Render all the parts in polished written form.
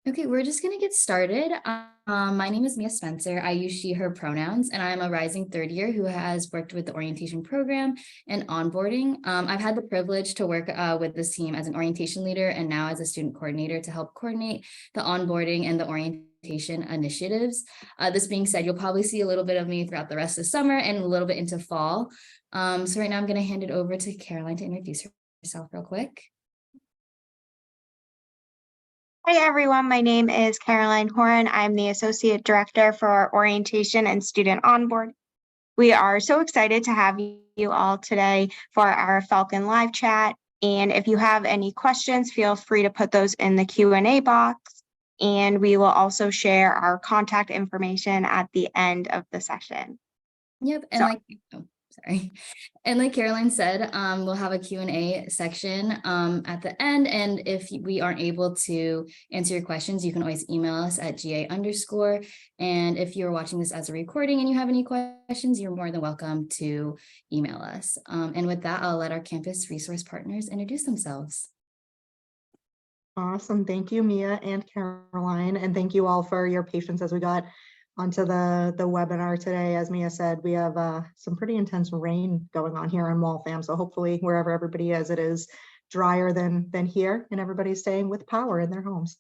Okay, we're just going to get started. My name is Mia Spencer. I use she, her pronouns, and I'm a rising third year who has worked with the orientation program and onboarding. I've had the privilege to work with this team as an orientation leader and now as a student coordinator to help coordinate the onboarding and the orientation initiatives. This being said, you'll probably see a little bit of me throughout the rest of summer and a little bit into fall. So right now I'm going to hand it over to Caroline to introduce herself real quick. Hi everyone, my name is Caroline Horan. I'm the Associate Director for Orientation and Student Onboard. We are so excited to have you all today for our Falcon live chat. And if you have any questions, feel free to put those in the Q&A box. And we will also share our contact information at the end of the session. Yep, and And like Caroline said, we'll have a Q&A section at the end. And if we aren't able to answer your questions, you can always email us at GA_. And if you're watching this as a recording and you have any questions, you're more than welcome to email us. And with that, I'll let our campus resource partners introduce themselves. Awesome. Thank you, Mia and Caroline. And thank you all for your patience as we got onto the webinar today. As Mia said, we have some pretty intense rain going on here in Waltham. So hopefully wherever everybody is, it is drier than here and everybody's staying with power in their homes.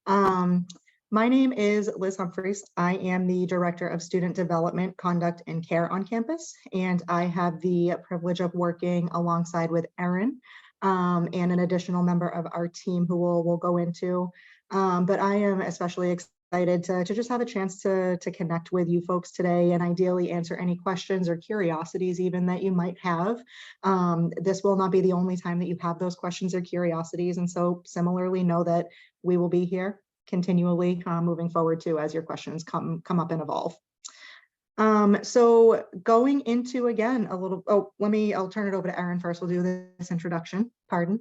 My name is Liz Humphreys. I am the Director of Student Development, Conduct, and Care on campus. And I have the privilege of working alongside with Erin and an additional member of our team who we'll go into. But I am especially excited to just have a chance to connect with you folks today and ideally answer any questions or curiosities even that you might have. This will not be the only time that you have those questions or curiosities. And so similarly, know that we will be here continually moving forward too as your questions come up and evolve. So going into, again, I'll turn it over to Erin first. We'll do this introduction. Pardon.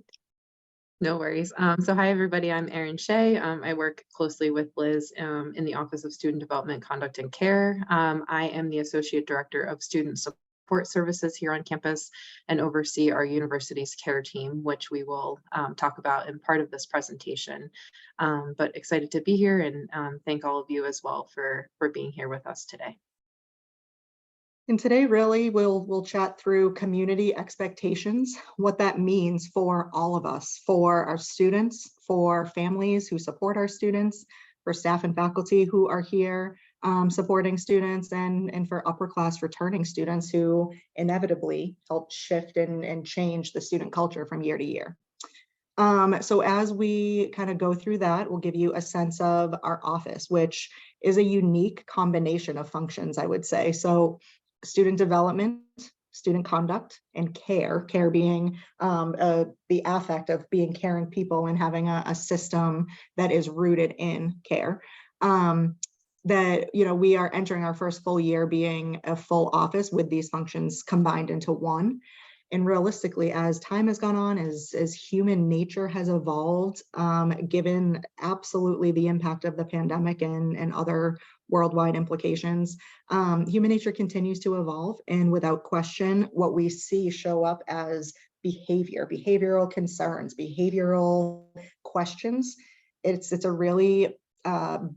No worries. So hi, everybody. I'm Erin Shea. I work closely with Liz in the Office of Student Development, Conduct, and Care. I am the Associate Director of Student Support Services here on campus and oversee our university's care team, which we will talk about in part of this presentation. But excited to be here and thank all of you as well for being here with us today. And today, really, we'll chat through community expectations, what that means for all of us, for our students, for families who support our students, for staff and faculty who are here supporting students, and for upper class returning students who inevitably help shift and change the student culture from year to year. So as we kind of go through that, we'll give you a sense of our office, which is a unique combination of functions, I would say. So student development, student conduct, and care being the affect of being caring people and having a system that is rooted in care. That, we are entering our first full year being a full office with these functions combined into one. And realistically, as time has gone on, as human nature has evolved, given absolutely the impact of the pandemic and other worldwide implications, human nature continues to evolve. And without question, what we see show up as behavioral concerns, behavioral questions, it's a really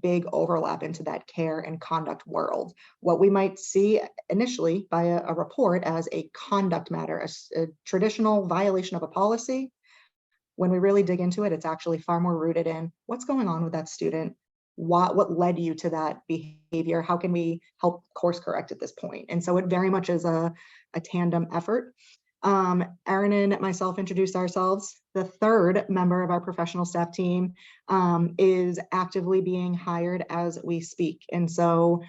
big overlap into that care and conduct world. What we might see initially by a report as a conduct matter, a traditional violation of a policy, when we really dig into it, it's actually far more rooted in what's going on with that student, what led you to that behavior, how can we help course correct at this point? And so it very much is a tandem effort. Erin and myself introduced ourselves. The third member of our professional staff team is actively being hired as we speak. And so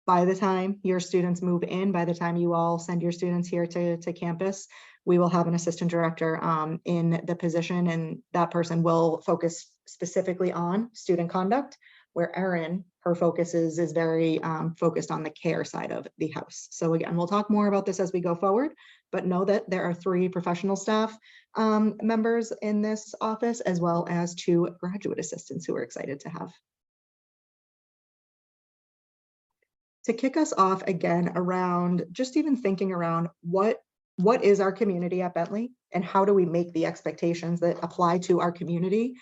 by the time your students move in, by the time you all send your students here to campus, we will have an assistant director in the position, and that person will focus specifically on student conduct, where Erin, her focus is very focused on the care side of the house. So again, we'll talk more about this as we go forward, but know that there are 3 professional staff members in this office, as well as 2 graduate assistants who we're excited to have. To kick us off again around just even thinking around what is our community at Bentley and how do we make the expectations that apply to our community?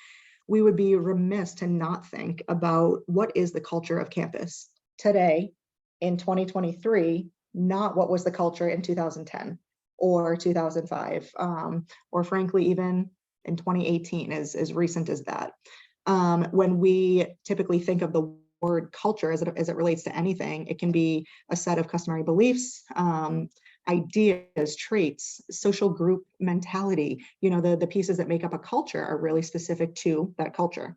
we would be remiss to not think about what is the culture of campus today in 2023, not what was the culture in 2010 or 2005, or frankly, even in 2018, as recent as that. When we typically think of the word culture as it relates to anything, it can be a set of customary beliefs, ideas, traits, social group mentality. The pieces that make up a culture are really specific to that culture.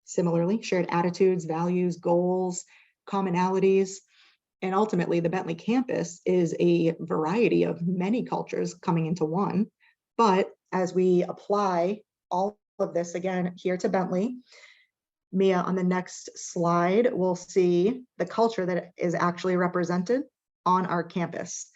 Similarly, shared attitudes, values, goals, commonalities, and ultimately the Bentley campus is a variety of many cultures coming into one. But as we apply all of this again here to Bentley, Mia, on the next slide, we'll see the culture that is actually represented on our campus.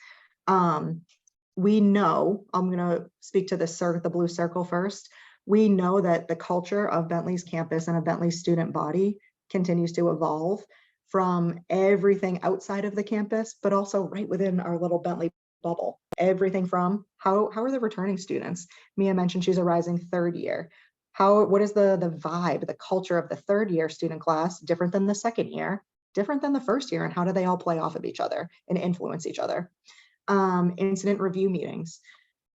We know, I'm going to speak to the blue circle first. We know that the culture of Bentley's campus and of Bentley's student body continues to evolve from everything outside of the campus, but also right within our little Bentley bubble. Everything from how are the returning students? Mia mentioned she's a rising third year. What is the vibe, the culture of the third year student class different than the second year, different than the first year, and how do they all play off of each other and influence each other? Incident review meetings.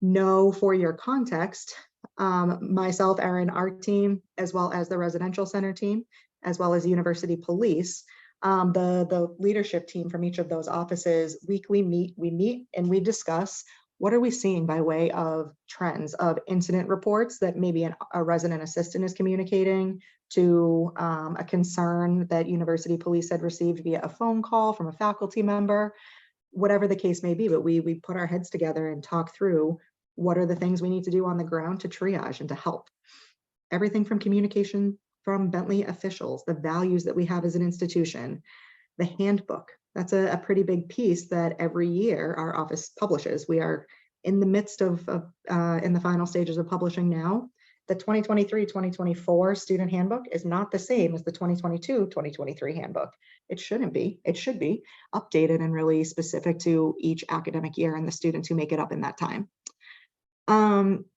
No four-year context. Myself, Erin, our team, as well as the residential center team, as well as university police, the leadership team from each of those offices weekly we meet and we discuss what are we seeing by way of trends of incident reports that maybe a resident assistant is communicating to a concern that university police had received via a phone call from a faculty member, whatever the case may be. But we put our heads together and talk through what are the things we need to do on the ground to triage and to help. Everything from communication from Bentley officials, the values that we have as an institution, the handbook. That's a pretty big piece that every year our office publishes. We are in the midst of in the final stages of publishing now. The 2023-2024 student handbook is not the same as the 2022-2023 handbook. It shouldn't be. It should be updated and really specific to each academic year and the students who make it up in that time.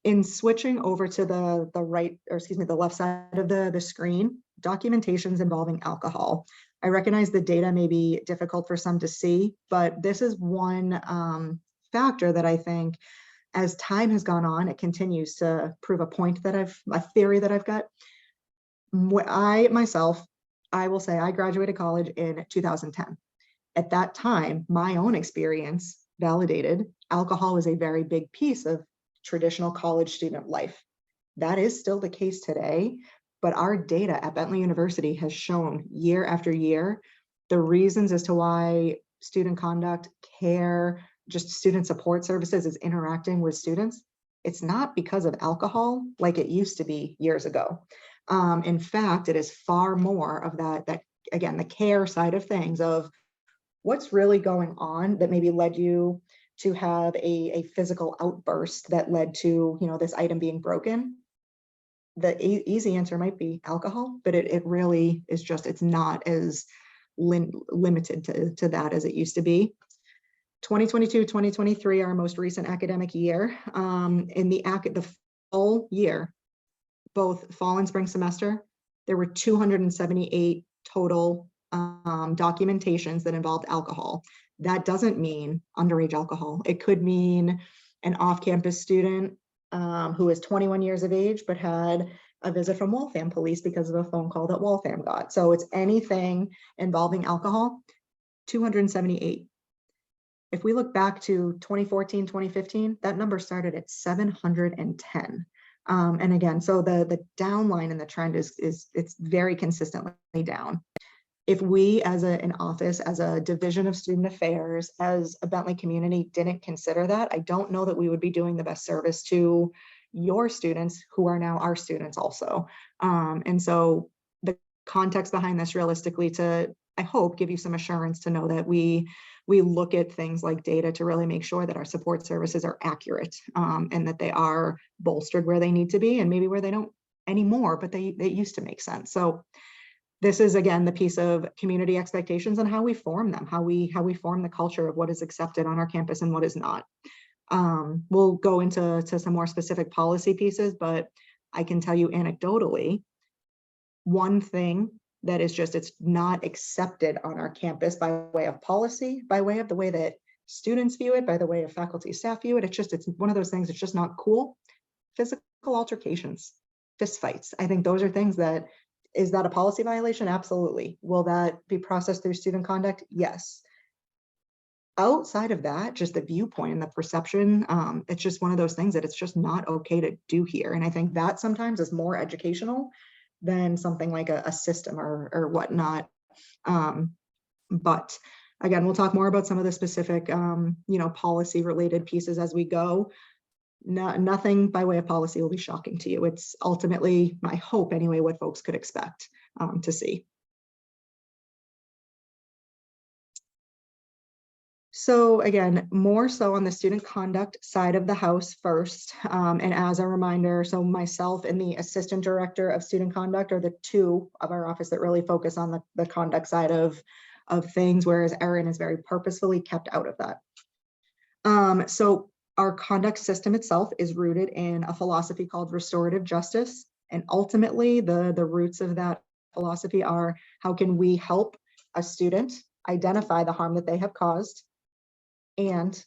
In switching over to the left side of the screen, documentations involving alcohol. I recognize the data may be difficult for some to see, but this is one factor that I think as time has gone on, it continues to prove a theory that I've got. I will say I graduated college in 2010. At that time, my own experience validated alcohol is a very big piece of traditional college student life. That is still the case today, but our data at Bentley University has shown year after year the reasons as to why student conduct, care, just student support services is interacting with students. It's not because of alcohol like it used to be years ago. In fact, it is far more of that again, the care side of things of what's really going on that maybe led you to have a physical outburst that led to, this item being broken. The easy answer might be alcohol, but it really is just, it's not as limited to that as it used to be. 2022-2023, our most recent academic year, in the full year, both fall and spring semester, there were 278 total documentations that involved alcohol. That doesn't mean underage alcohol. It could mean an off-campus student who is 21 years of age, but had a visit from Waltham police because of a phone call that Waltham got. So it's anything involving alcohol, 278. If we look back to 2014, 2015, that number started at 710. And again, so the downline in the trend it's very consistently down. If we as an office, as a division of student affairs, as a Bentley community didn't consider that, I don't know that we would be doing the best service to your students who are now our students also. And so the context behind this realistically to, I hope, give you some assurance to know that we look at things like data to really make sure that our support services are accurate and that they are bolstered where they need to be and maybe where they don't anymore, but they used to make sense. So this is, again, the piece of community expectations and how we form them, how we form the culture of what is accepted on our campus and what is not. We'll go into some more specific policy pieces, but I can tell you anecdotally, one thing that is just, it's not accepted on our campus by way of policy, by way of the way that students view it, by the way of faculty, staff view it. It's one of those things that's just not cool. Physical altercations, fist fights. I think those are things that, is that a policy violation? Absolutely. Will that be processed through student conduct? Yes. Outside of that, just the viewpoint and the perception, it's just one of those things that it's just not okay to do here. And I think that sometimes is more educational than something like a system or whatnot. But again, we'll talk more about some of the specific, policy related pieces as we go. Nothing by way of policy will be shocking to you. It's ultimately, my hope anyway, what folks could expect to see. So again, more so on the student conduct side of the house first. And as a reminder, so myself and the assistant director of student conduct are the two of our office that really focus on the conduct side of things, whereas Erin is very purposefully kept out of that. So our conduct system itself is rooted in a philosophy called restorative justice. And ultimately, the roots of that philosophy are, how can we help a student identify the harm that they have caused and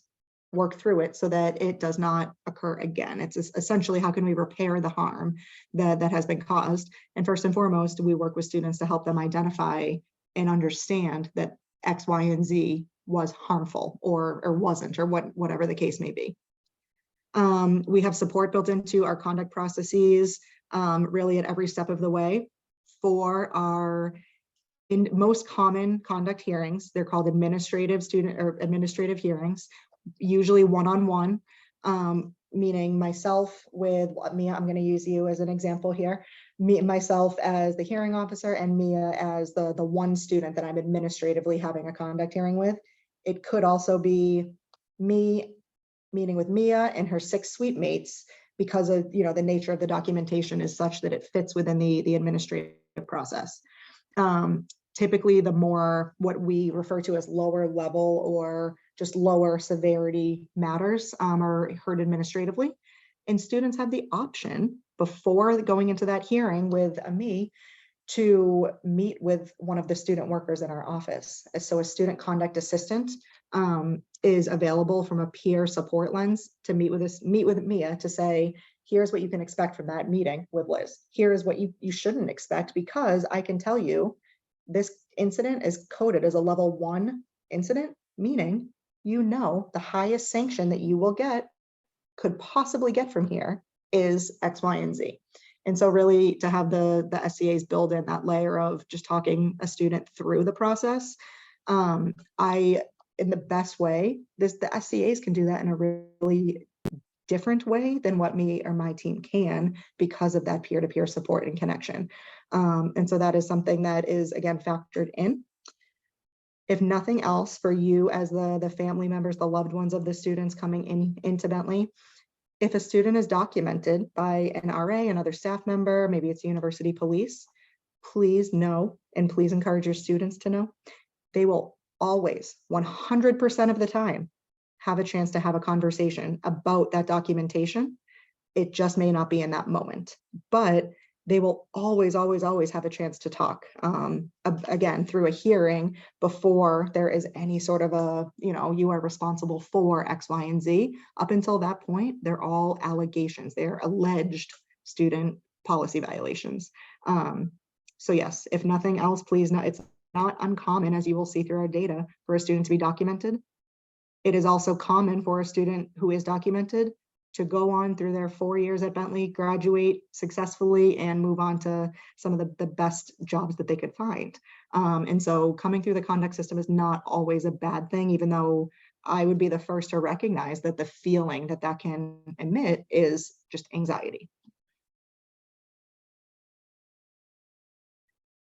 work through it so that it does not occur again. It's essentially, how can we repair the harm that has been caused? And first and foremost, we work with students to help them identify and understand that X, Y, and Z was harmful or wasn't, or whatever the case may be. We have support built into our conduct processes, really at every step of the way for our most common conduct hearings. They're called administrative hearings, usually one-on-one, meaning myself with Mia. I'm going to use you as an example here. Myself as the hearing officer and Mia as the one student that I'm administratively having a conduct hearing with. It could also be me meeting with Mia and her 6 suite mates, because of the nature of the documentation is such that it fits within the administrative process. Typically, the more what we refer to as lower level or just lower severity matters are heard administratively. And students have the option before going into that hearing with me to meet with one of the student workers in our office. So a student conduct assistant is available from a peer support lens to meet with Mia to say, here's what you can expect from that meeting with Liz. Here's what you shouldn't expect, because I can tell you this incident is coded as a level 1 incident, meaning the highest sanction that you will could possibly get from here is X, Y, and Z. And so really to have the SCAs build in that layer of just talking a student through the process, in the best way, the SCAs can do that in a really different way than what me or my team can, because of that peer-to-peer support and connection. And so that is something that is, again, factored in. If nothing else, for you as the family members, the loved ones of the students coming into Bentley, if a student is documented by an RA, another staff member, maybe it's university police, please know, and please encourage your students to know, they will always, 100% of the time, have a chance to have a conversation about that documentation. It just may not be in that moment, but they will always, always, always have a chance to talk, again, through a hearing before there is any sort of you are responsible for X, Y, and Z. Up until that point, they're all allegations. They're alleged student policy violations. So yes, if nothing else, please know it's not uncommon, as you will see through our data, for a student to be documented. It is also common for a student who is documented to go on through their 4 years at Bentley, graduate successfully, and move on to some of the best jobs that they could find. And so coming through the conduct system is not always a bad thing, even though I would be the first to recognize that the feeling that can emit is just anxiety.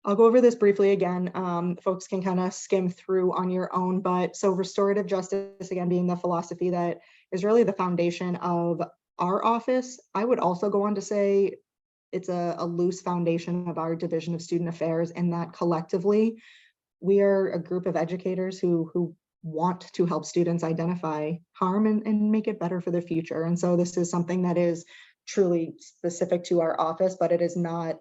I'll go over this briefly again. Folks can kind of skim through on your own, but so restorative justice, again, being the philosophy that is really the foundation of our office. I would also go on to say it's a loose foundation of our Division of Student Affairs, in that collectively, we are a group of educators who want to help students identify harm and make it better for the future. And so this is something that is truly specific to our office, but it is not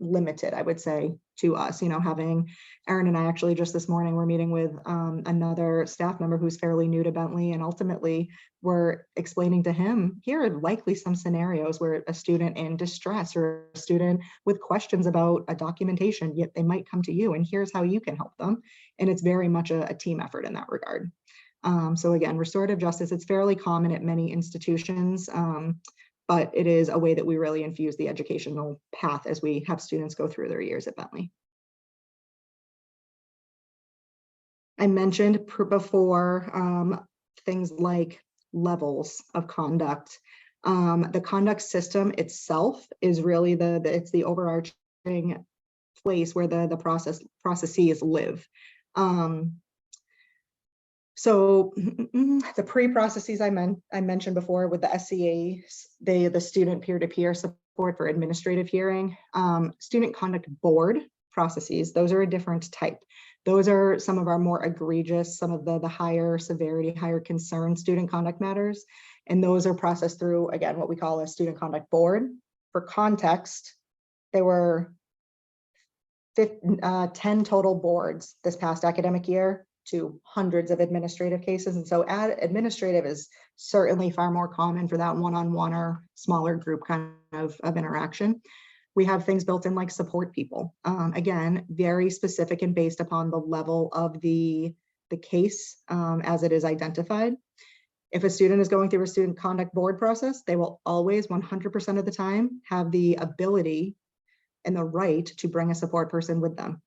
limited, I would say, to us. Having Erin and I actually just this morning, we're meeting with another staff member who's fairly new to Bentley, and ultimately we're explaining to him, here are likely some scenarios where a student in distress or a student with questions about a documentation, yet they might come to you, and here's how you can help them. And it's very much a team effort in that regard. So again, restorative justice, it's fairly common at many institutions, but it is a way that we really infuse the educational path as we have students go through their years at Bentley. I mentioned before things like levels of conduct. The conduct system itself is really it's the overarching place where the processes live. So the pre-processes I mentioned before with the SCAs, the student peer-to-peer support for administrative hearing, student conduct board processes, those are a different type. Those are some of our more egregious, some of the higher severity, higher concern student conduct matters. And those are processed through, again, what we call a student conduct board. For context, there were 10 total boards this past academic year to hundreds of administrative cases. And so administrative is certainly far more common for that one-on-one or smaller group kind of interaction. We have things built in like support people. Again, very specific and based upon the level of the case as it is identified. If a student is going through a student conduct board process, they will always 100% of the time have the ability and the right to bring a support person with them.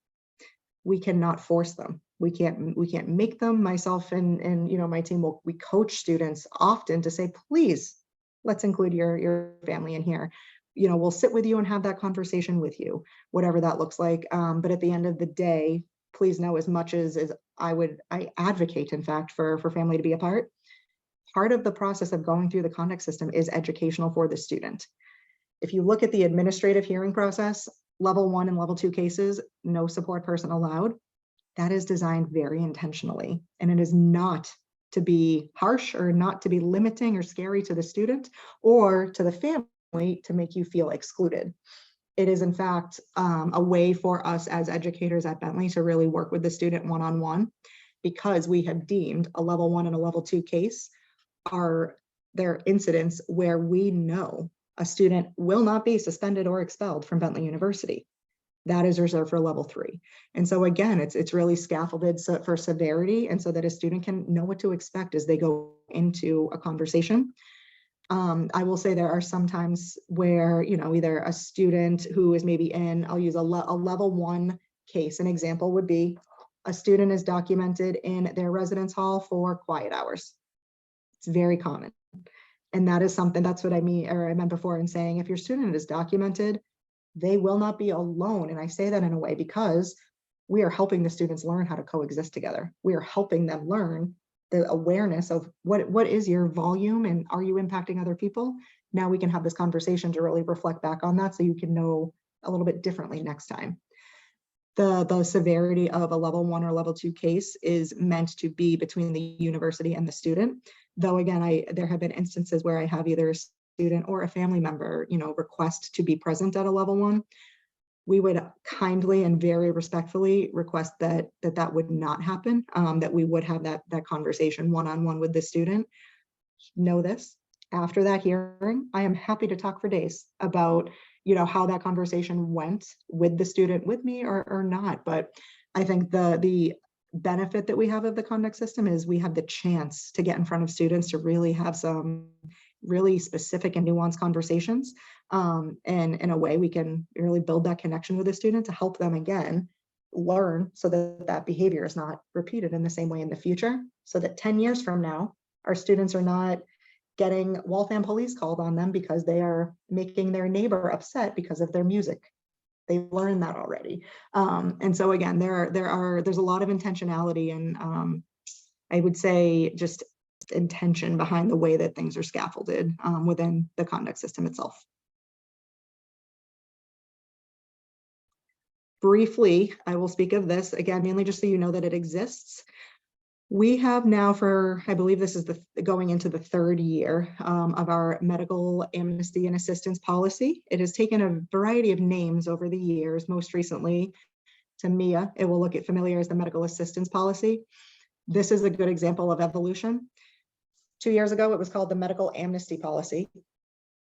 We cannot force them. We can't make them. Myself and my team we coach students often to say, please, let's include your family in here. We'll sit with you and have that conversation with you, whatever that looks like. But at the end of the day, please know, as much as I advocate, in fact, for family to be a part of the process of going through the conduct system is educational for the student. If you look at the administrative hearing process, level 1 and level 2 cases, no support person allowed. That is designed very intentionally, and it is not to be harsh or not to be limiting or scary to the student or to the family to make you feel excluded. It is, in fact, a way for us as educators at Bentley to really work with the student one-on-one, because we have deemed a level 1 and a level 2 case are their incidents where we know a student will not be suspended or expelled from Bentley University. That is reserved for level 3. And so again, it's really scaffolded for severity, and so that a student can know what to expect as they go into a conversation. I will say there are some times where, either a student who is maybe I'll use a level 1 case. An example would be a student is documented in their residence hall for quiet hours. It's very common. And that is something, that's what I meant before in saying, if your student is documented, they will not be alone. And I say that in a way because we are helping the students learn how to coexist together. We are helping them learn the awareness of what is your volume and are you impacting other people? Now we can have this conversation to really reflect back on that so you can know a little bit differently next time. The severity of a level 1 or level 2 case is meant to be between the university and the student. Though again, there have been instances where I have either a student or a family member, request to be present at a level 1. We would kindly and very respectfully request that would not happen, that we would have that conversation one-on-one with the student. Know this, after that hearing, I am happy to talk for days about, how that conversation went with the student with me or not. But I think the benefit that we have of the conduct system is we have the chance to get in front of students to really have some really specific and nuanced conversations. And in a way we can really build that connection with the student to help them again learn so that behavior is not repeated in the same way in the future, so that 10 years from now, our students are not getting Waltham police called on them because they are making their neighbor upset because of their music. They've learned that already. And so again, there's a lot of intentionality and I would say just intention behind the way that things are scaffolded within the conduct system itself. Briefly, I will speak of this again, mainly just so you know that it exists. We have now for, I believe this is going into the third year of our medical amnesty and assistance policy. It has taken a variety of names over the years. Most recently, to Mia, it will look familiar as the medical assistance policy. This is a good example of evolution. 2 years ago, it was called the medical amnesty policy.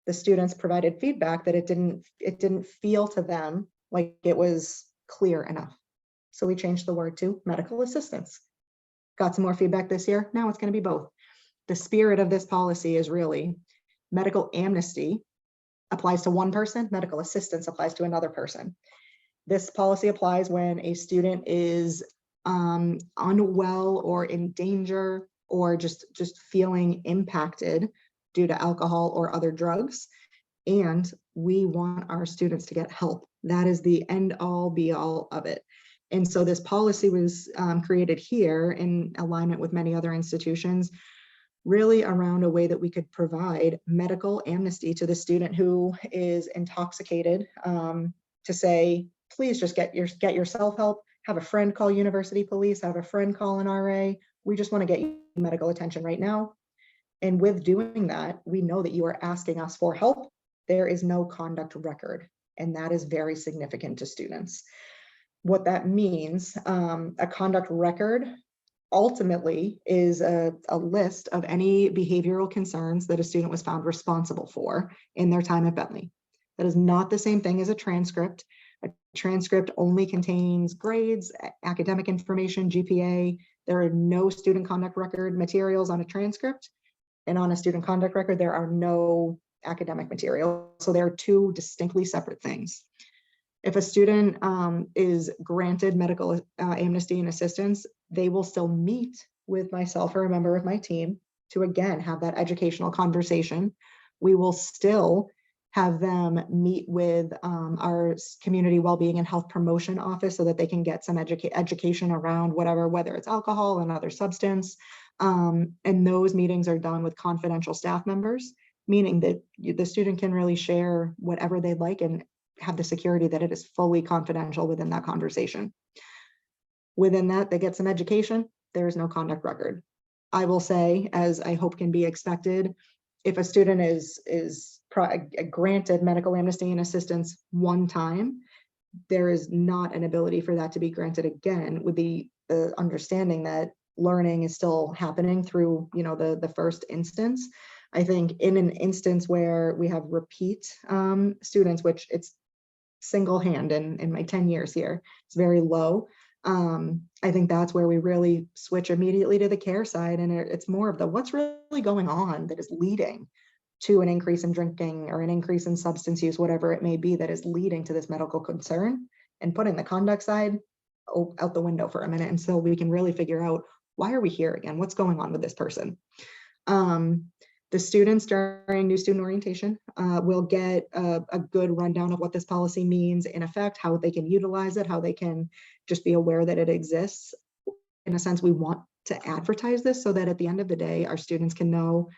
The students provided feedback that it didn't feel to them like it was clear enough. So we changed the word to medical assistance. Got some more feedback this year. Now it's going to be both. The spirit of this policy is really medical amnesty applies to one person, medical assistance applies to another person. This policy applies when a student is unwell or in danger or just feeling impacted due to alcohol or other drugs. And we want our students to get help. That is the end all be all of it. And so this policy was created here in alignment with many other institutions, really around a way that we could provide medical amnesty to the student who is intoxicated, to say, please just get yourself help, have a friend call university police, have a friend call an RA. We just want to get you medical attention right now. And with doing that, we know that you are asking us for help. There is no conduct record, and that is very significant to students. What that means, a conduct record ultimately is a list of any behavioral concerns that a student was found responsible for in their time at Bentley. That is not the same thing as a transcript. A transcript only contains grades, academic information, GPA. There are no student conduct record materials on a transcript. And on a student conduct record, there are no academic materials. So there are two distinctly separate things. If a student is granted medical amnesty and assistance, they will still meet with myself or a member of my team to, again, have that educational conversation. We will still have them meet with our community wellbeing and health promotion office so that they can get some education around whether it's alcohol and other substance. And those meetings are done with confidential staff members, meaning that the student can really share whatever they'd like and have the security that it is fully confidential within that conversation. Within that, they get some education. There is no conduct record. I will say, as I hope can be expected, if a student is granted medical amnesty and assistance one time, there is not an ability for that to be granted again, with the understanding that learning is still happening through, the first instance. I think in an instance where we have repeat students, which it's single hand in my 10 years here, it's very low. I think that's where we really switch immediately to the care side, and it's more of the what's really going on that is leading to an increase in drinking or an increase in substance use, whatever it may be, that is leading to this medical concern, and putting the conduct side out the window for a minute until we can really figure out, why are we here again? What's going on with this person? The students during new student orientation will get a good rundown of what this policy means in effect, how they can utilize it, how they can just be aware that it exists. In a sense, we want to advertise this so that at the end of the day, our students can know,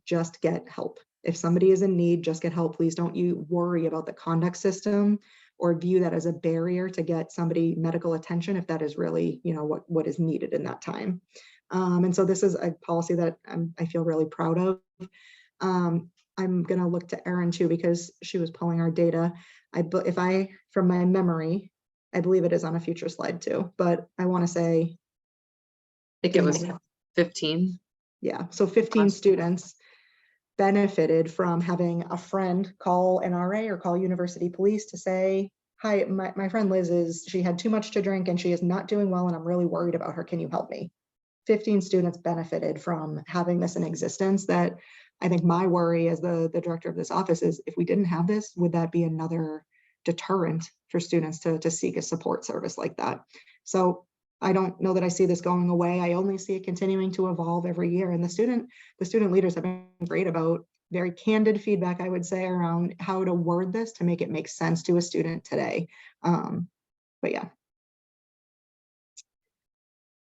just get help. If somebody is in need, just get help. Please don't you worry about the conduct system or view that as a barrier to get somebody medical attention if that is really, what is needed in that time. And so this is a policy that I feel really proud of. I'm going to look to Erin too, because she was pulling our data. From my memory, I believe it is on a future slide too, but I want to say, I think it was 15. Yeah, so 15 students benefited from having a friend call an RA or call university police to say, hi, my friend Liz she had too much to drink and she is not doing well and I'm really worried about her. Can you help me? 15 students benefited from having this in existence. That I think my worry as the director of this office is, if we didn't have this, would that be another deterrent for students to seek a support service like that? So I don't know that I see this going away. I only see it continuing to evolve every year. And the student leaders have been great about very candid feedback, I would say, around how to word this to make it make sense to a student today. But yeah.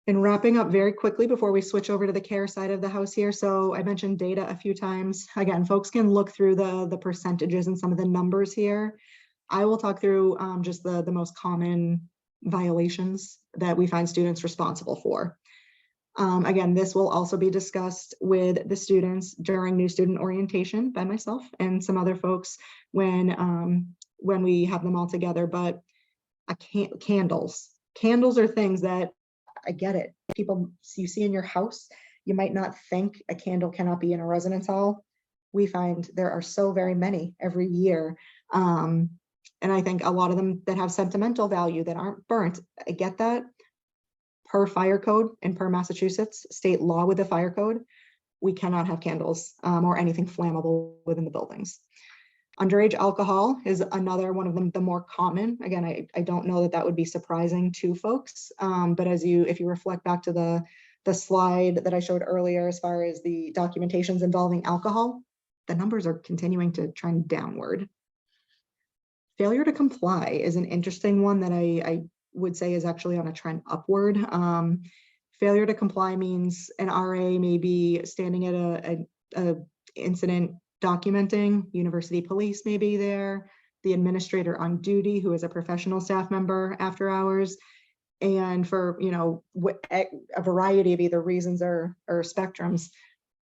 And wrapping up very quickly before we switch over to the care side of the house here. So I mentioned data a few times. Again, folks can look through the percentages and some of the numbers here. I will talk through just the most common violations that we find students responsible for. Again, this will also be discussed with the students during new student orientation by myself and some other folks when we have them all together. But candles are things that, I get it. People you see in your house, you might not think a candle cannot be in a residence hall. We find there are so very many every year. And I think a lot of them that have sentimental value that aren't burnt. I get that. Per fire code and per Massachusetts state law with the fire code, we cannot have candles or anything flammable within the buildings. Underage alcohol is another one of them, the more common. Again, I don't know that that would be surprising to folks, but if you reflect back to the slide that I showed earlier, as far as the documentations involving alcohol, the numbers are continuing to trend downward. Failure to comply is an interesting one that I would say is actually on a trend upward. Failure to comply means an RA may be standing at a incident documenting, university police may be there, the administrator on duty who is a professional staff member after hours, and for a variety of either reasons or spectrums,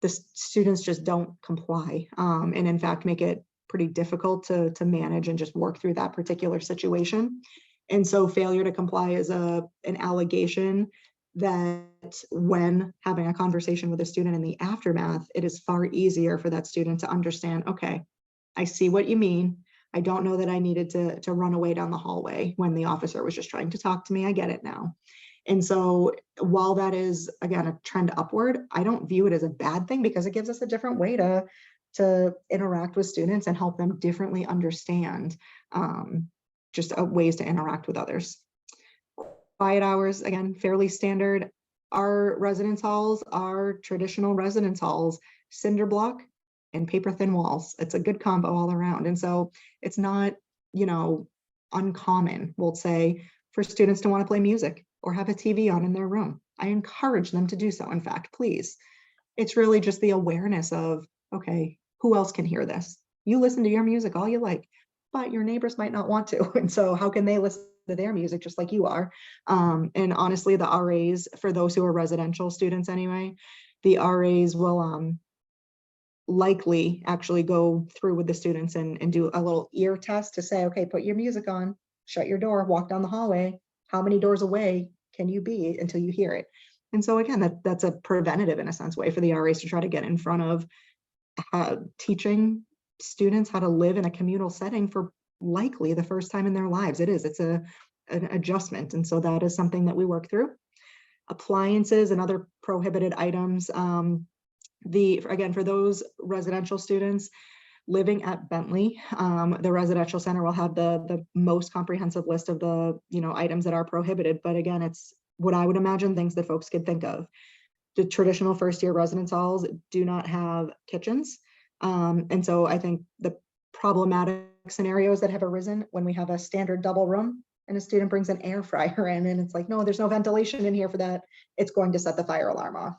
the students just don't comply, and in fact make it pretty difficult to manage and just work through that particular situation. And so failure to comply is an allegation that when having a conversation with a student in the aftermath, it is far easier for that student to understand, okay, I see what you mean. I don't know that I needed to run away down the hallway when the officer was just trying to talk to me. I get it now. And so while that is, again, a trend upward, I don't view it as a bad thing because it gives us a different way to interact with students and help them differently understand just ways to interact with others. Quiet hours, again, fairly standard. Our residence halls are traditional residence halls, cinder block and paper thin walls. It's a good combo all around. And so it's not, uncommon, we'll say, for students to want to play music or have a TV on in their room. I encourage them to do so. In fact, please. It's really just the awareness of, okay, who else can hear this? You listen to your music all you like, but your neighbors might not want to. And so how can they listen to their music just like you are? And honestly, the RAs, for those who are residential students anyway, the RAs will likely actually go through with the students and do a little ear test to say, okay, put your music on, shut your door, walk down the hallway. How many doors away can you be until you hear it? And so again, that's a preventative, in a sense, way for the RAs to try to get in front of teaching students how to live in a communal setting for likely the first time in their lives. It's an adjustment. And so that is something that we work through. Appliances and other prohibited items. Again, for those residential students living at Bentley, the residential center will have the most comprehensive list of the items that are prohibited. But again, it's what I would imagine things that folks could think of. The traditional first-year residence halls do not have kitchens. And so I think the problematic scenarios that have arisen when we have a standard double room and a student brings an air fryer in and it's like, no, there's no ventilation in here for that. It's going to set the fire alarm off.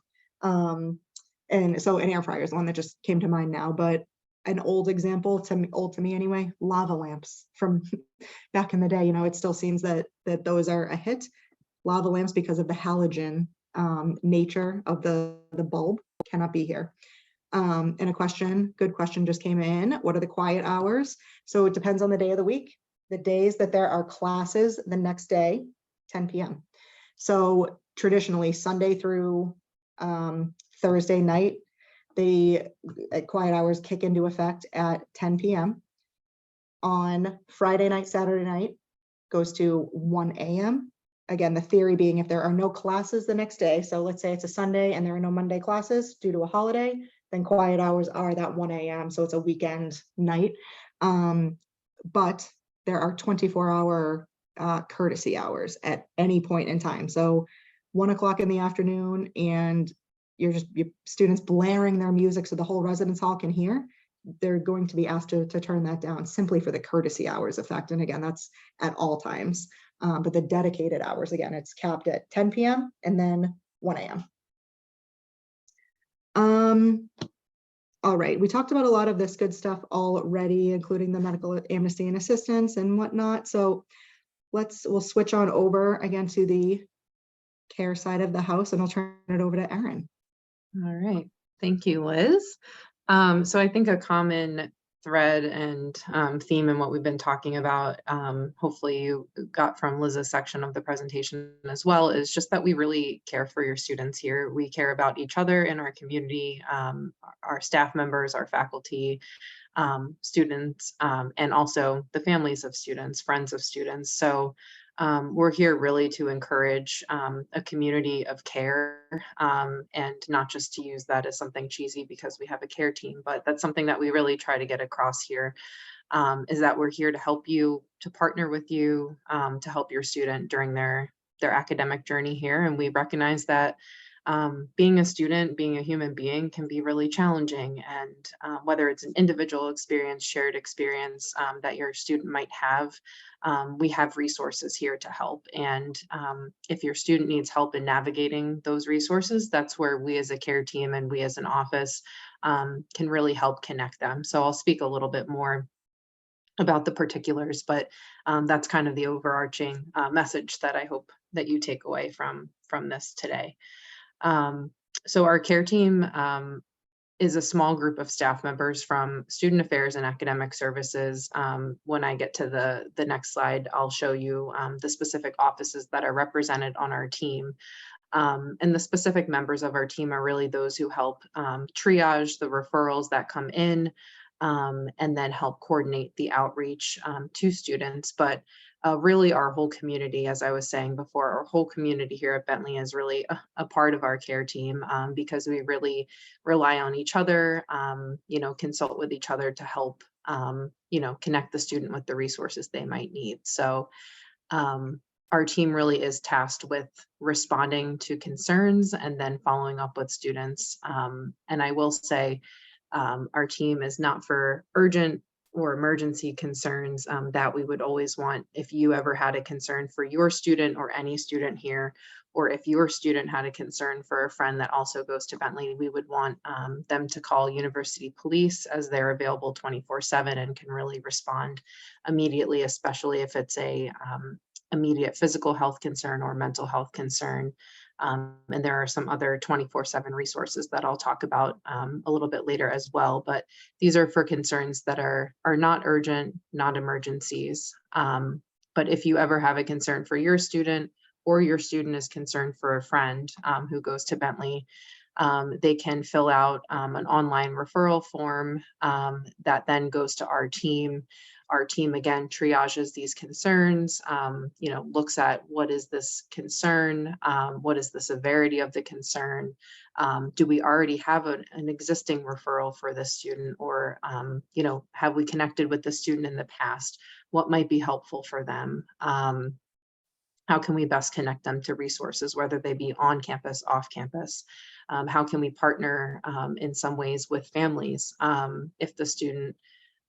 And so an air fryer is one that just came to mind now, but an old example, old to me anyway, lava lamps from back in the day, it still seems that those are a hit. Lava lamps, because of the halogen nature of the bulb, cannot be here. And good question just came in. What are the quiet hours? So it depends on the day of the week. The days that there are classes the next day, 10 p.m. So traditionally Sunday through Thursday night, the quiet hours kick into effect at 10 p.m. On Friday night, Saturday night goes to 1 a.m. Again, the theory being if there are no classes the next day, so let's say it's a Sunday and there are no Monday classes due to a holiday, then quiet hours are that 1 a.m. So it's a weekend night. But there are 24-hour courtesy hours at any point in time. So 1 o'clock in the afternoon and your students blaring their music so the whole residence hall can hear, they're going to be asked to turn that down simply for the courtesy hours effect. And again, that's at all times. But the dedicated hours, again, it's capped at 10 p.m. and then 1 a.m. All right, we talked about a lot of this good stuff already, including the medical amnesty and assistance and whatnot. So we'll switch on over again to the care side of the house, and I'll turn it over to Erin. All right. Thank you, Liz. So I think a common thread and theme in what we've been talking about, hopefully you got from Liz's section of the presentation as well, is just that we really care for your students here. We care about each other in our community, our staff members, our faculty, students, and also the families of students, friends of students. So we're here really to encourage a community of care, and not just to use that as something cheesy because we have a care team, but that's something that we really try to get across here, is that we're here to help you, to partner with you, to help your student during their academic journey here. And we recognize that being a student, being a human being can be really challenging. And whether it's an individual experience, shared experience that your student might have, we have resources here to help. And if your student needs help in navigating those resources, that's where we as a care team and we as an office can really help connect them. So I'll speak a little bit more about the particulars, but that's kind of the overarching message that I hope that you take away from this today. So our care team is a small group of staff members from student affairs and academic services. When I get to the next slide, I'll show you the specific offices that are represented on our team. And the specific members of our team are really those who help triage the referrals that come in, and then help coordinate the outreach to students. But really our whole community, as I was saying before, our whole community here at Bentley is really a part of our care team, because we really rely on each other, consult with each other to help, connect the student with the resources they might need. So our team really is tasked with responding to concerns and then following up with students. And I will say, our team is not for urgent or emergency concerns that we would always want. If you ever had a concern for your student or any student here, or if your student had a concern for a friend that also goes to Bentley, we would want them to call University Police, as they're available 24/7 and can really respond immediately, especially if it's a immediate physical health concern or mental health concern. And there are some other 24/7 resources that I'll talk about a little bit later as well. But these are for concerns that are not urgent, not emergencies. But if you ever have a concern for your student, or your student is concerned for a friend who goes to Bentley, they can fill out an online referral form that then goes to our team. Our team again triages these concerns, looks at what is this concern, what is the severity of the concern, do we already have an existing referral for this student, or have we connected with the student in the past? What might be helpful for them? How can we best connect them to resources, whether they be on campus, off campus? How can we partner in some ways with families? If the student,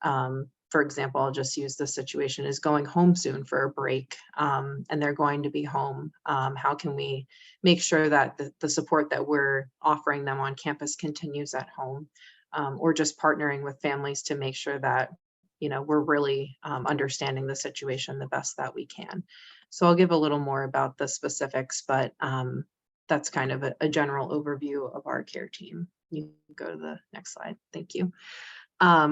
for example, I'll just use this situation, is going home soon for a break, and they're going to be home, how can we make sure that the support that we're offering them on campus continues at home? Or just partnering with families to make sure that we're really understanding the situation the best that we can. So I'll give a little more about the specifics, but that's kind of a general overview of our care team. You can go to the next slide. Thank you.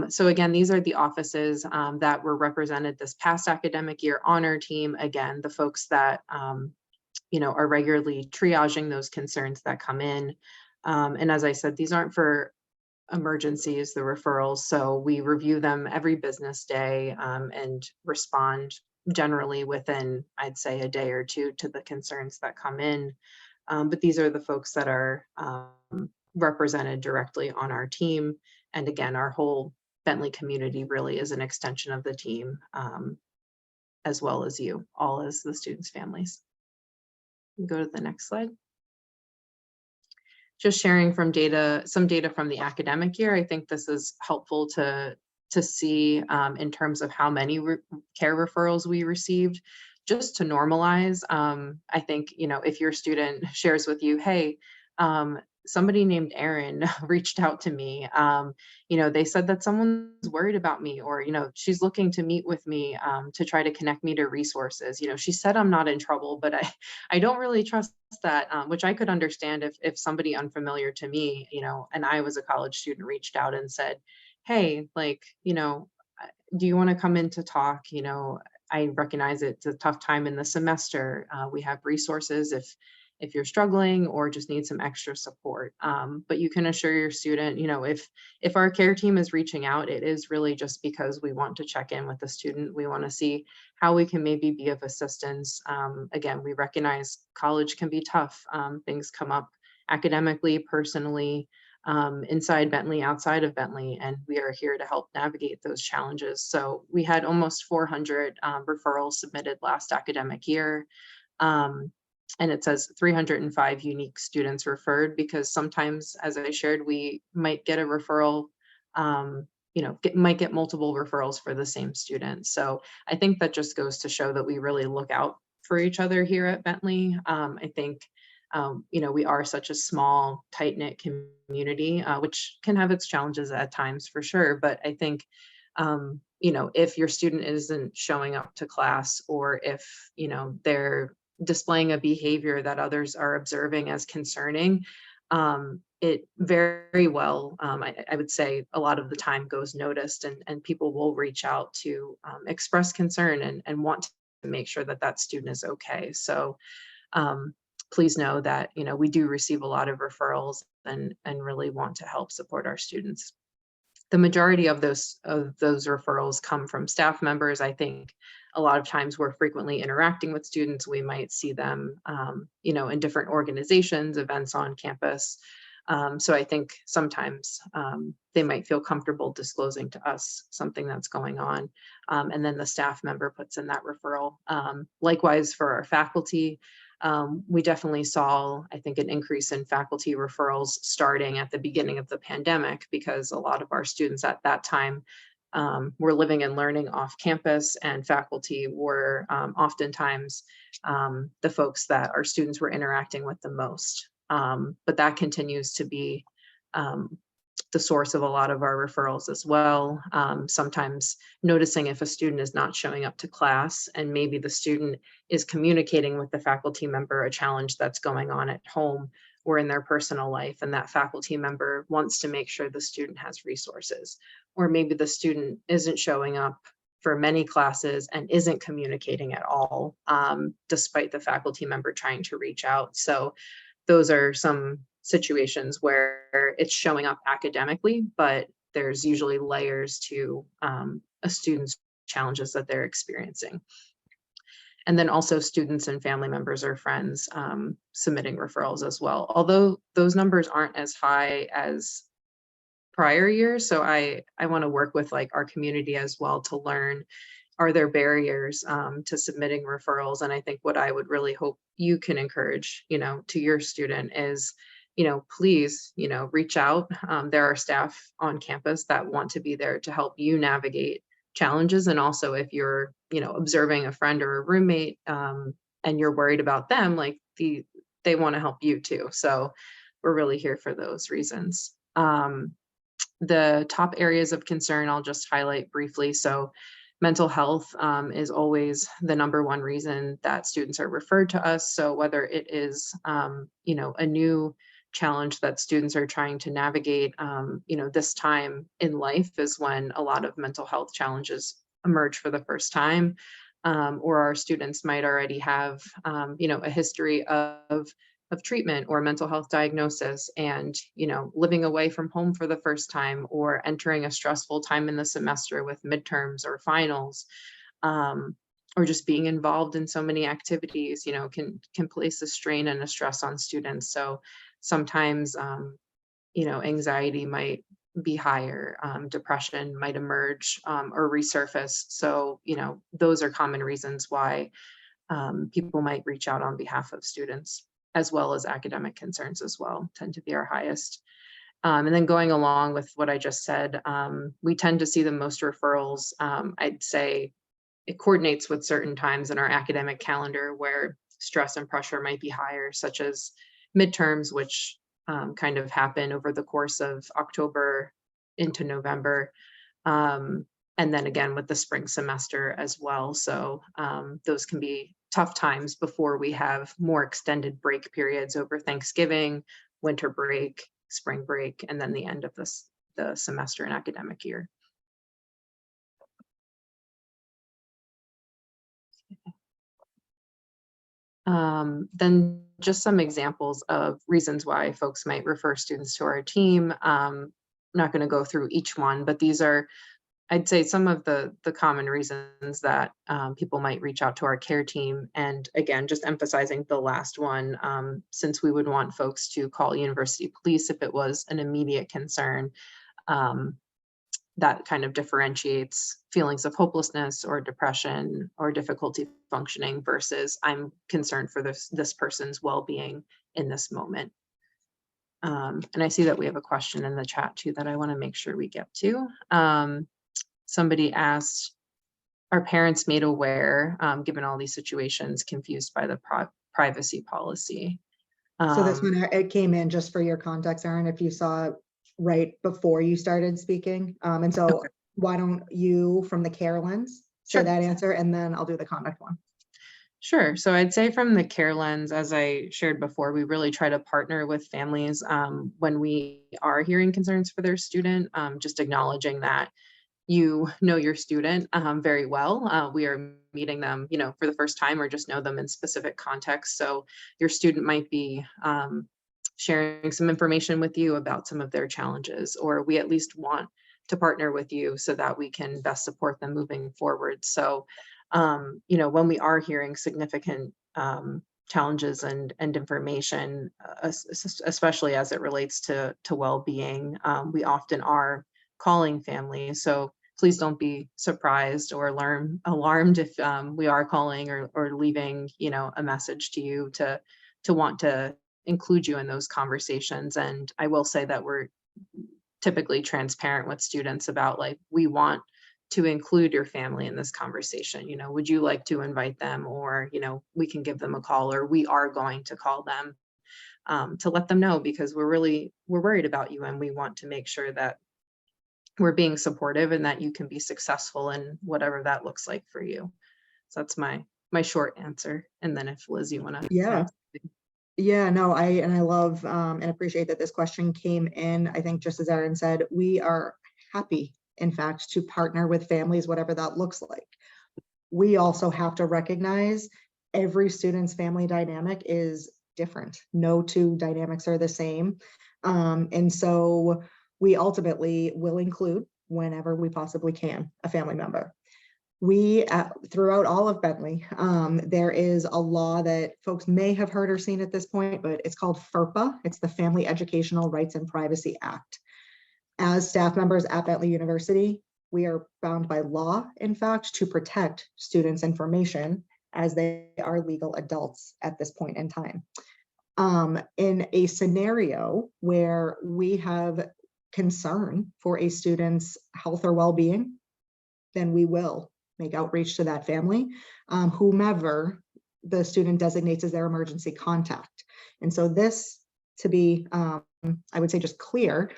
So again, these are the offices that were represented this past academic year on our team. Again, the folks that are regularly triaging those concerns that come in. And as I said, these aren't for emergencies, the referrals. So we review them every business day and respond generally within, I'd say, a day or two to the concerns that come in. But these are the folks that are represented directly on our team. And again, our whole Bentley community really is an extension of the team, as well as you, all as the students' families. Go to the next slide. Just sharing some data from the academic year. I think this is helpful to see in terms of how many care referrals we received, just to normalize. I think, if your student shares with you, hey, somebody named Erin reached out to me. They said that someone's worried about me, or, she's looking to meet with me to try to connect me to resources. She said I'm not in trouble, but I don't really trust that, which I could understand if somebody unfamiliar to me, and I was a college student, reached out and said, hey, like, do you want to come in to talk? I recognize it's a tough time in the semester. We have resources if you're struggling or just need some extra support. But you can assure your student, if our care team is reaching out, it is really just because we want to check in with the student. We want to see how we can maybe be of assistance. Again, we recognize college can be tough. Things come up academically, personally, inside Bentley, outside of Bentley, and we are here to help navigate those challenges. So we had almost 400 referrals submitted last academic year. And it says 305 unique students referred, because sometimes, as I shared, we might get a referral, might get multiple referrals for the same student. So I think that just goes to show that we really look out for each other here at Bentley. I think we are such a small, tight-knit community, which can have its challenges at times for sure. But I think, if your student isn't showing up to class, or if, they're displaying a behavior that others are observing as concerning, it very well, I would say a lot of the time goes noticed, and people will reach out to express concern and want to make sure that that student is okay. So, please know that, we do receive a lot of referrals and really want to help support our students. The majority of those referrals come from staff members. I think a lot of times we're frequently interacting with students. We might see them, in different organizations, events on campus. So I think sometimes they might feel comfortable disclosing to us something that's going on. And then the staff member puts in that referral. Likewise for our faculty, we definitely saw, I think, an increase in faculty referrals starting at the beginning of the pandemic, because a lot of our students at that time were living and learning off campus, and faculty were oftentimes the folks that our students were interacting with the most. But that continues to be the source of a lot of our referrals as well. Sometimes noticing if a student is not showing up to class, and maybe the student is communicating with the faculty member a challenge that's going on at home or in their personal life, and that faculty member wants to make sure the student has resources. Or maybe the student isn't showing up for many classes and isn't communicating at all, despite the faculty member trying to reach out. So those are some situations where it's showing up academically, but there's usually layers to a student's challenges that they're experiencing. And then also students and family members or friends submitting referrals as well, although those numbers aren't as high as prior years. So I want to work with our community as well to learn, are there barriers to submitting referrals? And I think what I would really hope you can encourage, to your student is, please, reach out. There are staff on campus that want to be there to help you navigate challenges. And also if you're, observing a friend or a roommate and you're worried about them, they want to help you too. So we're really here for those reasons. The top areas of concern, I'll just highlight briefly. So mental health is always the number one reason that students are referred to us. So whether it is, a new challenge that students are trying to navigate, this time in life is when a lot of mental health challenges emerge for the first time, or our students might already have, a history of treatment or mental health diagnosis, and living away from home for the first time, or entering a stressful time in the semester with midterms or finals, or just being involved in so many activities, can place a strain and a stress on students. So sometimes anxiety might be higher, depression might emerge or resurface. So those are common reasons why people might reach out on behalf of students, as well as academic concerns as well, tend to be our highest. And then going along with what I just said, we tend to see the most referrals. I'd say it coordinates with certain times in our academic calendar where stress and pressure might be higher, such as midterms, which kind of happen over the course of October into November. And then again with the spring semester as well. So those can be tough times before we have more extended break periods over Thanksgiving, winter break, spring break, and then the end of the semester and academic year. Then just some examples of reasons why folks might refer students to our team. I'm not going to go through each one, but these are, I'd say, some of the common reasons that people might reach out to our care team. And again, just emphasizing the last one, since we would want folks to call university police if it was an immediate concern. That kind of differentiates feelings of hopelessness or depression or difficulty functioning versus I'm concerned for this person's well-being in this moment. And I see that we have a question in the chat too that I want to make sure we get to. Somebody asked, are parents made aware, given all these situations, confused by the privacy policy? So this one, it came in just for your context, Erin, if you saw it right before you started speaking. And so Okay. why don't you, from the care lens, say Sure. that answer, and then I'll do the conduct one. Sure. So I'd say from the care lens, as I shared before, we really try to partner with families when we are hearing concerns for their student, just acknowledging that you know your student very well. We are meeting them, for the first time or just know them in specific contexts. So your student might be sharing some information with you about some of their challenges, or we at least want to partner with you so that we can best support them moving forward. So, when we are hearing significant challenges and information, especially as it relates to well-being, we often are calling families. So please don't be surprised or alarmed if we are calling or leaving, a message to you to want to include you in those conversations. And I will say that we're typically transparent with students about, like, we want to include your family in this conversation. Would you like to invite them, or, we can give them a call, or we are going to call them to let them know, because we're worried about you and we want to make sure that we're being supportive and that you can be successful in whatever that looks like for you. So that's my short answer. And then if Liz, you want to. Yeah, no, I love and appreciate that this question came in. I think just as Erin said, we are happy, in fact, to partner with families, whatever that looks like. We also have to recognize every student's family dynamic is different. No two dynamics are the same. And so we ultimately will include, whenever we possibly can, a family member. We, throughout all of Bentley, there is a law that folks may have heard or seen at this point, but it's called FERPA. It's the Family Educational Rights and Privacy Act. As staff members at Bentley University, we are bound by law, in fact, to protect students' information as they are legal adults at this point in time. In a scenario where we have concern for a student's health or well-being, then we will make outreach to that family, whomever the student designates as their emergency contact. And so this, to be, I would say, just clear,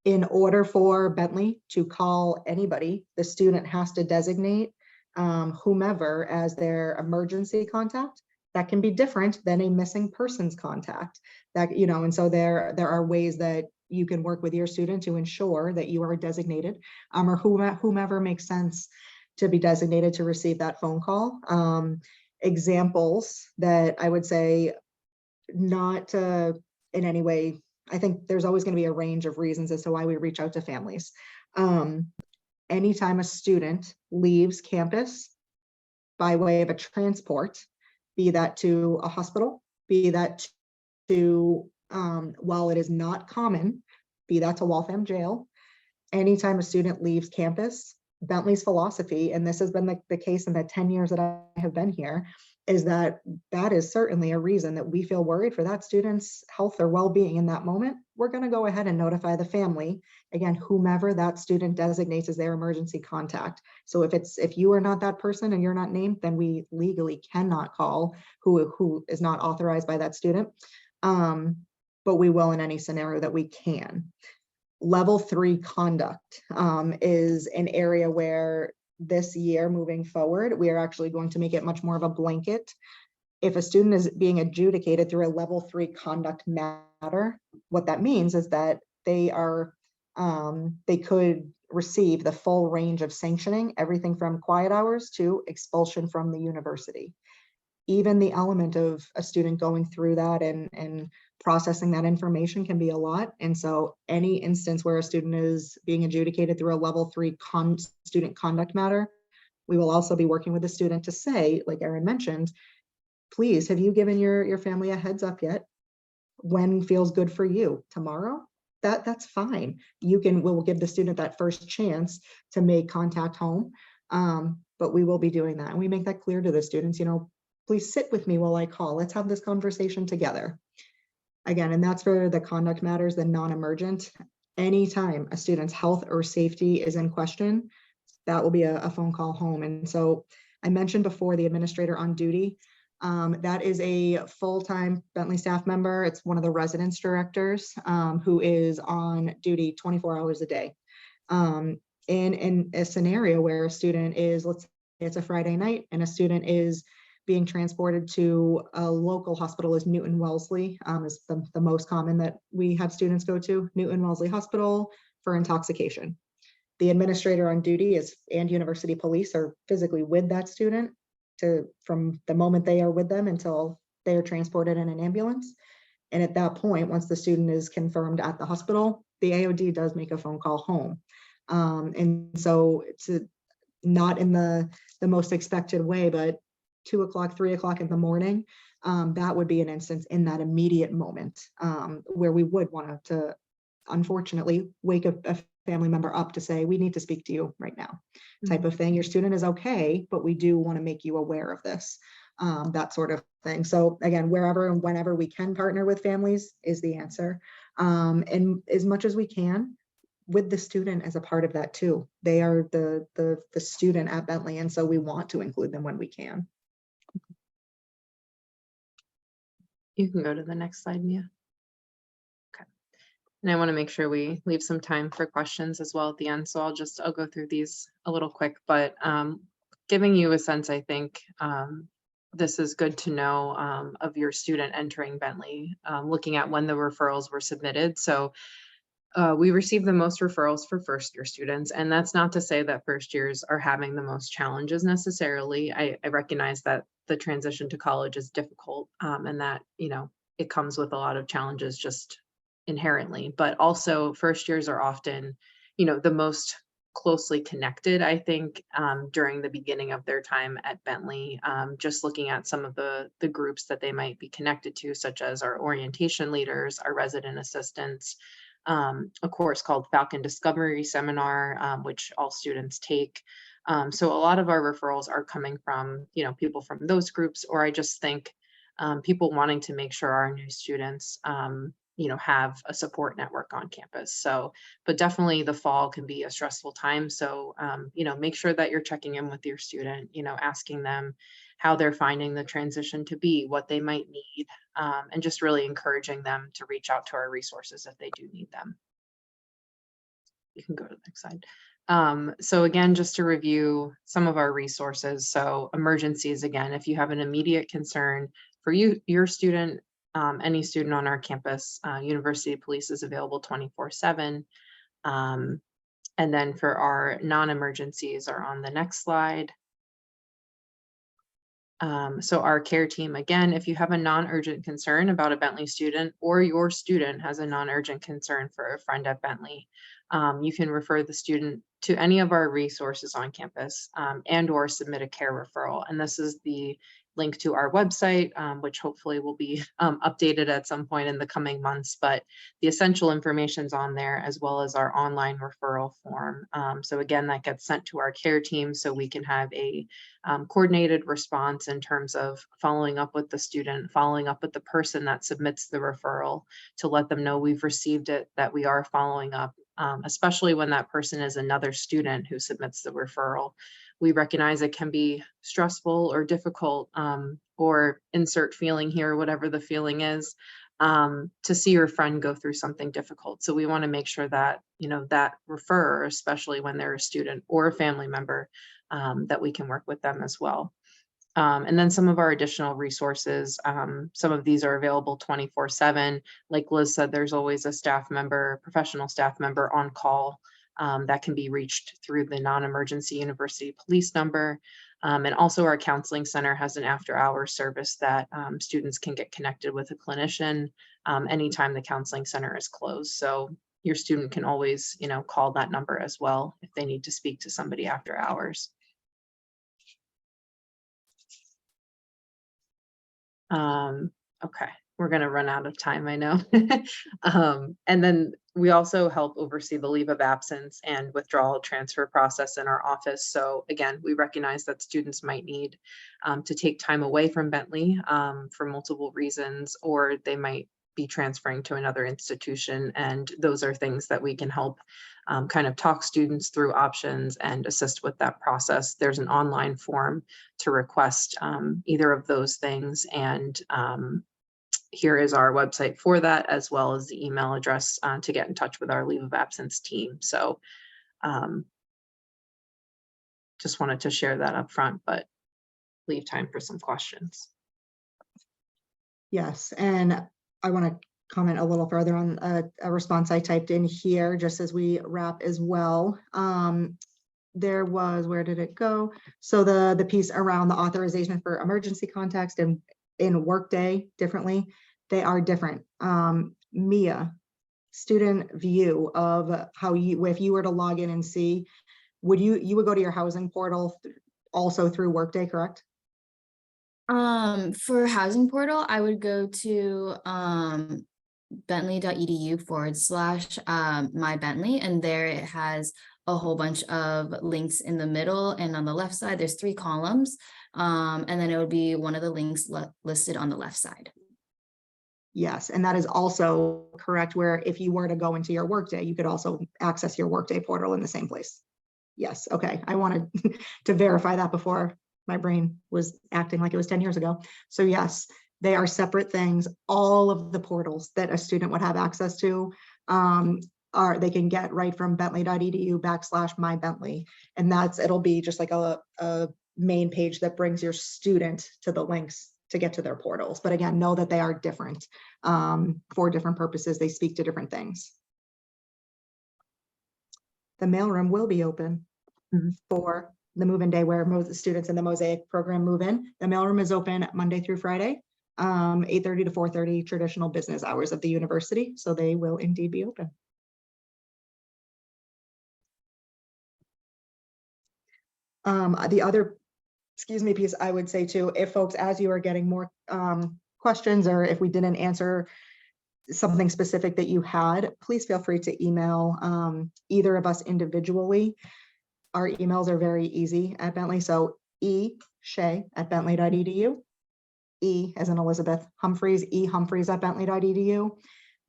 in order for Bentley to call anybody, the student has to designate whomever as their emergency contact. That can be different than a missing persons contact. That, and so there are ways that you can work with your student to ensure that you are designated, or whomever makes sense to be designated to receive that phone call. Examples that I would say, not in any way, I think there's always going to be a range of reasons as to why we reach out to families. Anytime a student leaves campus by way of a transport, be that to a hospital, be that to, while it is not common, be that to Waltham Jail, anytime a student leaves campus, Bentley's philosophy, and this has been the case in the 10 years that I have been here, is that is certainly a reason that we feel worried for that student's health or well-being in that moment. We're going to go ahead and notify the family, again, whomever that student designates as their emergency contact. So if you are not that person and you're not named, then we legally cannot call who is not authorized by that student. but we will in any scenario that we can. Level 3 conduct is an area where this year moving forward, we are actually going to make it much more of a blanket. If a student is being adjudicated through a level 3 conduct matter, what that means is that they could receive the full range of sanctioning, everything from quiet hours to expulsion from the university. Even the element of a student going through that and processing that information can be a lot. And so any instance where a student is being adjudicated through a level 3 student conduct matter, we will also be working with the student to say, like Erin mentioned, please, have you given your family a heads up yet? When feels good for you? Tomorrow? That's fine. We'll give the student that first chance to make contact home. But we will be doing that. And we make that clear to the students, please sit with me while I call. Let's have this conversation together. Again, and that's for the conduct matters, the non-emergent. Anytime a student's health or safety is in question, that will be a phone call home. And so I mentioned before the administrator on duty. That is a full-time Bentley staff member. It's one of the residence directors who is on duty 24 hours a day. In a scenario where a student is, let's say it's a Friday night and a student is being transported to a local hospital, is Newton Wellesley, is the most common that we have students go to, Newton Wellesley Hospital for intoxication. The administrator on duty and university police are physically with that student from the moment they are with them until they are transported in an ambulance. And at that point, once the student is confirmed at the hospital, the AOD does make a phone call home. And so it's not in the most expected way, but 2 o'clock, 3 o'clock in the morning, that would be an instance in that immediate moment where we would want to, unfortunately, wake a family member up to say, we need to speak to you right now, type of thing. Your student is okay, but we do want to make you aware of this, that sort of thing. So again, wherever and whenever we can partner with families is the answer. And as much as we can, with the student as a part of that too. They are the student at Bentley, and so we want to include them when we can. You can go to the next slide, Mia. Okay. And I want to make sure we leave some time for questions as well at the end. So I'll go through these a little quick, but giving you a sense, I think this is good to know of your student entering Bentley, looking at when the referrals were submitted. So we receive the most referrals for first year students, and that's not to say that first years are having the most challenges necessarily. I recognize that the transition to college is difficult and that, it comes with a lot of challenges just inherently, but also first years are often, the most closely connected, I think, during the beginning of their time at Bentley, just looking at some of the groups that they might be connected to, such as our orientation leaders, our resident assistants, a course called Falcon Discovery Seminar, which all students take. So a lot of our referrals are coming from, people from those groups, or I just think people wanting to make sure our new students, have a support network on campus. So, but definitely the fall can be a stressful time. So, make sure that you're checking in with your student, asking them how they're finding the transition to be, what they might need, and just really encouraging them to reach out to our resources if they do need them. You can go to the next slide. So again, just to review some of our resources. So emergencies, again, if you have an immediate concern for your student, any student on our campus, University Police is available 24/7. And then for our non-emergencies are on the next slide. So our care team, again, if you have a non-urgent concern about a Bentley student or your student has a non-urgent concern for a friend at Bentley, you can refer the student to any of our resources on campus and or submit a care referral. And this is the link to our website, which hopefully will be updated at some point in the coming months, but the essential information is on there as well as our online referral form. So again, that gets sent to our care team so we can have a coordinated response in terms of following up with the student, following up with the person that submits the referral to let them know we've received it, that we are following up, especially when that person is another student who submits the referral. We recognize it can be stressful or difficult or insert feeling here, whatever the feeling is. to see your friend go through something difficult. So we want to make sure that, that referrer, especially when they're a student or a family member, that we can work with them as well. And then some of our additional resources, some of these are available 24/7. Like Liz said, there's always a staff member, professional staff member on call that can be reached through the non-emergency university police number. And also our counseling center has an after-hours service that students can get connected with a clinician anytime the counseling center is closed. So your student can always, call that number as well if they need to speak to somebody after hours. Okay, we're going to run out of time, I know. And then we also help oversee the leave of absence and withdrawal transfer process in our office. So again, we recognize that students might need to take time away from Bentley for multiple reasons, or they might be transferring to another institution. And those are things that we can help kind of talk students through options and assist with that process. There's an online form to request either of those things. And here is our website for that, as well as the email address to get in touch with our leave of absence team. So just wanted to share that up front, but leave time for some questions. Yes, and I want to comment a little further on a response I typed in here just as we wrap as well. There was, where did it go? So the piece around the authorization for emergency context and in Workday differently, they are different. Mia, student view of how you, if you were to log in and see, you would go to your housing portal also through Workday, correct? For housing portal, I would go to bentley.edu/my Bentley, and there it has a whole bunch of links in the middle, and on the left side there's 3 columns, and then it would be one of the links listed on the left side. Yes, and that is also correct, where if you were to go into your Workday, you could also access your Workday portal in the same place. Yes, okay, I wanted to verify that before my brain was acting like it was 10 years ago. So yes, they are separate things. All of the portals that a student would have access to they can get right from bentley.edu/my Bentley. And it'll be just like a main page that brings your student to the links to get to their portals. But again, know that they are different for different purposes. They speak to different things. The mailroom will be open for the move-in day where most students in the Mosaic program move in. The mailroom is open Monday through Friday, 8:30 to 4:30, traditional business hours of the university. So they will indeed be open. The other, piece I would say too, if folks, as you are getting more questions, or if we didn't answer something specific that you had, please feel free to email either of us individually. Our emails are very easy at Bentley. So Shay@bentley.edu, E as in Elizabeth Humphreys, Humphreys@bentley.edu.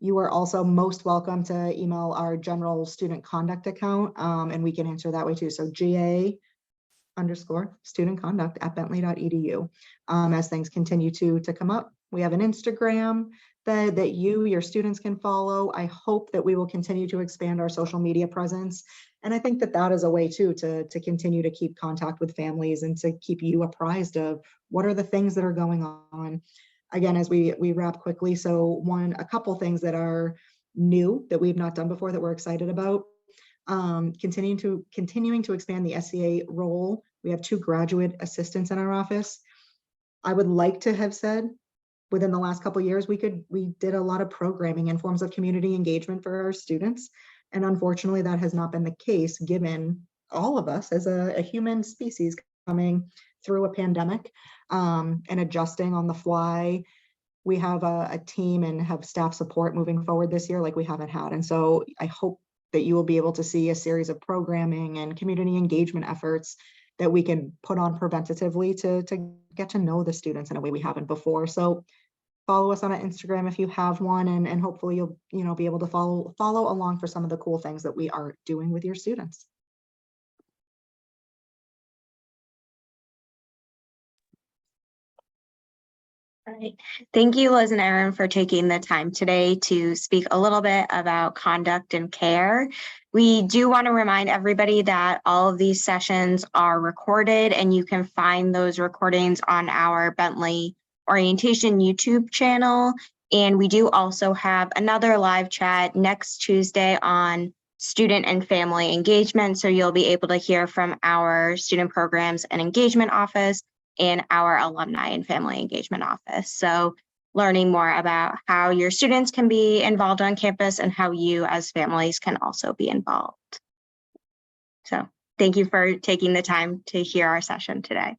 You are also most welcome to email our general student conduct account, and we can answer that way too. So GA_student-conduct@bentley.edu. As things continue to come up, we have an Instagram that your students can follow. I hope that we will continue to expand our social media presence. And I think that is a way too to continue to keep contact with families and to keep you apprised of what are the things that are going on. Again, as we wrap quickly, so a couple things that are new that we've not done before that we're excited about. Continuing to expand the SCA role. We have 2 graduate assistants in our office. I would like to have said within the last couple of years, we did a lot of programming and forms of community engagement for our students. And unfortunately, that has not been the case given all of us as a human species coming through a pandemic and adjusting on the fly. We have a team and have staff support moving forward this year like we haven't had. And so I hope that you will be able to see a series of programming and community engagement efforts that we can put on preventatively to get to know the students in a way we haven't before. So follow us on our Instagram if you have one, and hopefully you'll be able to follow along for some of the cool things that we are doing with your students. All right. Thank you, Liz and Erin, for taking the time today to speak a little bit about conduct and care. We do want to remind everybody that all of these sessions are recorded, and you can find those recordings on our Bentley Orientation YouTube channel. And we do also have another live chat next Tuesday on student and family engagement. So you'll be able to hear from our student programs and engagement office and our alumni and family engagement office. So learning more about how your students can be involved on campus and how you as families can also be involved. So thank you for taking the time to hear our session today.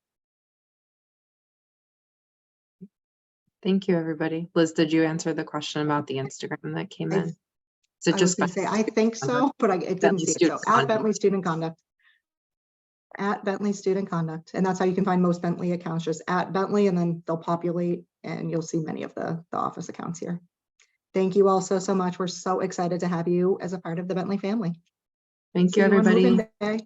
Thank you, everybody. Liz, did you answer the question about the Instagram that came in? Is it I was just going to say, I think so, but it didn't see it. So at Bentley Student Conduct. At Bentley Student Conduct. And that's how you can find most Bentley accounts, just at Bentley, and then they'll populate and you'll see many of the office accounts here. Thank you all so much. We're so excited to have you as a part of the Bentley family. Thank See you, on everybody. moving day.